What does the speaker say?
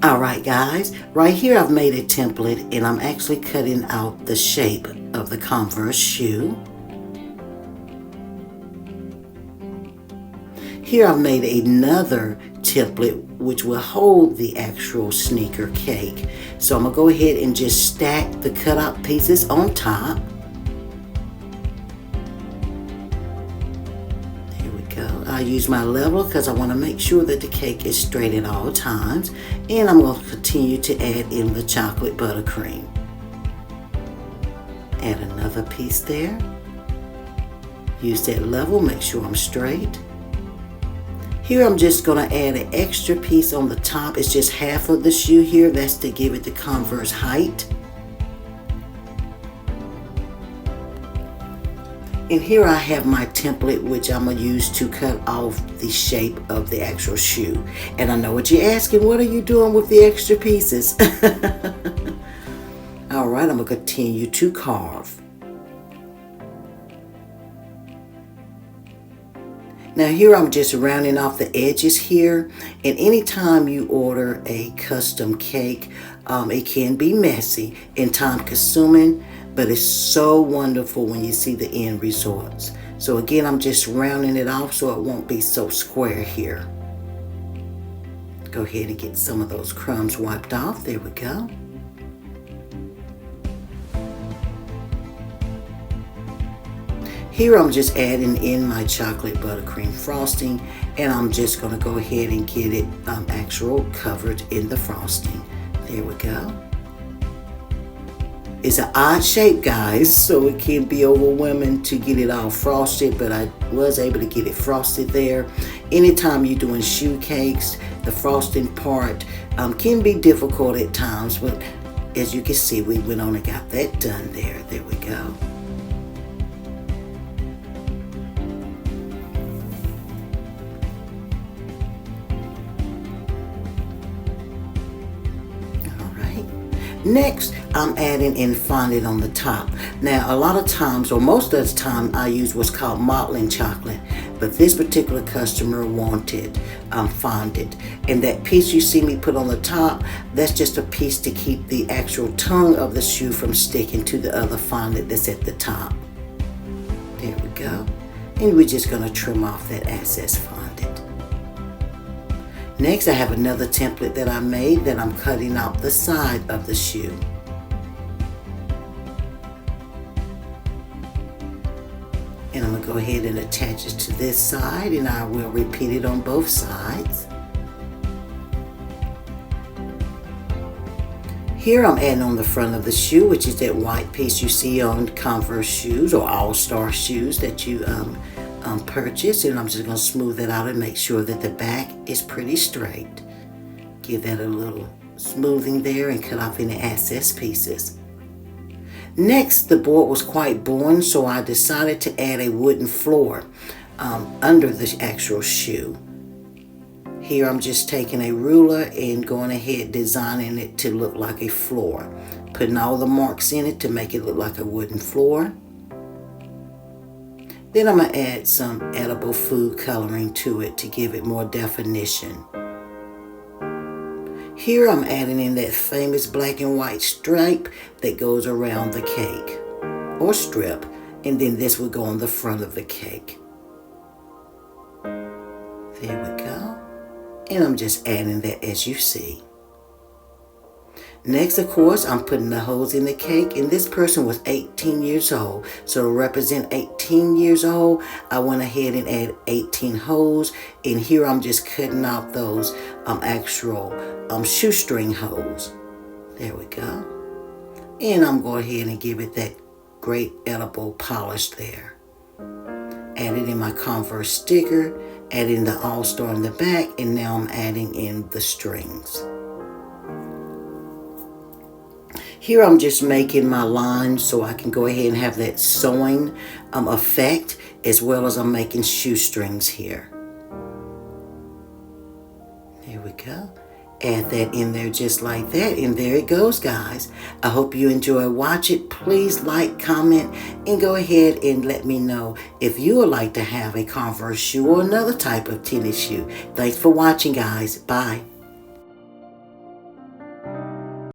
Alright guys, right here I've made a template and I'm actually cutting out the shape of the Converse shoe. Here I've made another template which will hold the actual sneaker cake. So I'm going to go ahead and just stack the cutout pieces on top. I use my level because I want to make sure that the cake is straight at all times, and I'm going to continue to add in the chocolate buttercream. Add another piece there. Use that level, make sure I'm straight. Here I'm just going to add an extra piece on the top. It's just half of the shoe here. That's to give it the Converse height. And here I have my template, which I'm going to use to cut off the shape of the actual shoe. And I know what you're asking, what are you doing with the extra pieces? Alright, I'm going to continue to carve. Now here I'm just rounding off the edges here. And anytime you order a custom cake, it can be messy and time consuming. But it's so wonderful when you see the end results. So again, I'm just rounding it off so it won't be so square here. Go ahead and get some of those crumbs wiped off. There we go. Here I'm just adding in my chocolate buttercream frosting, and I'm just going to go ahead and get it actual covered in the frosting. There we go. It's an odd shape, guys, so it can be overwhelming to get it all frosted, but I was able to get it frosted there. Anytime you're doing shoe cakes, the frosting part can be difficult at times, but as you can see, we went on and got that done there. There we go. Next, I'm adding in fondant on the top. Now, a lot of times, or most of the time, I use what's called modeling chocolate. But this particular customer wanted fondant. And that piece you see me put on the top, that's just a piece to keep the actual tongue of the shoe from sticking to the other fondant that's at the top. There we go. And we're just going to trim off that excess fondant. Next, I have another template that I made that I'm cutting out the side of the shoe. And I'm going to go ahead and attach it to this side, and I will repeat it on both sides. Here I'm adding on the front of the shoe, which is that white piece you see on Converse shoes or all-star shoes that you purchase, and I'm just going to smooth it out and make sure that the back is pretty straight. Give that a little smoothing there and cut off any excess pieces. Next, the board was quite worn, so I decided to add a wooden floor under the actual shoe. Here I'm just taking a ruler and going ahead designing it to look like a floor, putting all the marks in it to make it look like a wooden floor. Then I'm going to add some edible food coloring to it to give it more definition. Here I'm adding in that famous black and white stripe that goes around the cake, or strip, and then this will go on the front of the cake. There we go. And I'm just adding that as you see. Next, of course, I'm putting the holes in the cake, and this person was 18 years old. So to represent 18 years old, I went ahead and added 18 holes, and here I'm just cutting out those actual shoestring holes. There we go. And I'm going ahead and give it that great edible polish there. Added in my Converse sticker, adding the All-Star in the back, and now I'm adding in the strings. Here I'm just making my lines so I can go ahead and have that sewing effect, as well as I'm making shoestrings here. There we go. Add that in there just like that, and there it goes, guys. I hope you enjoy watch it. Please like, comment, and go ahead and let me know if you would like to have a Converse shoe or another type of tennis shoe. Thanks for watching, guys. Bye.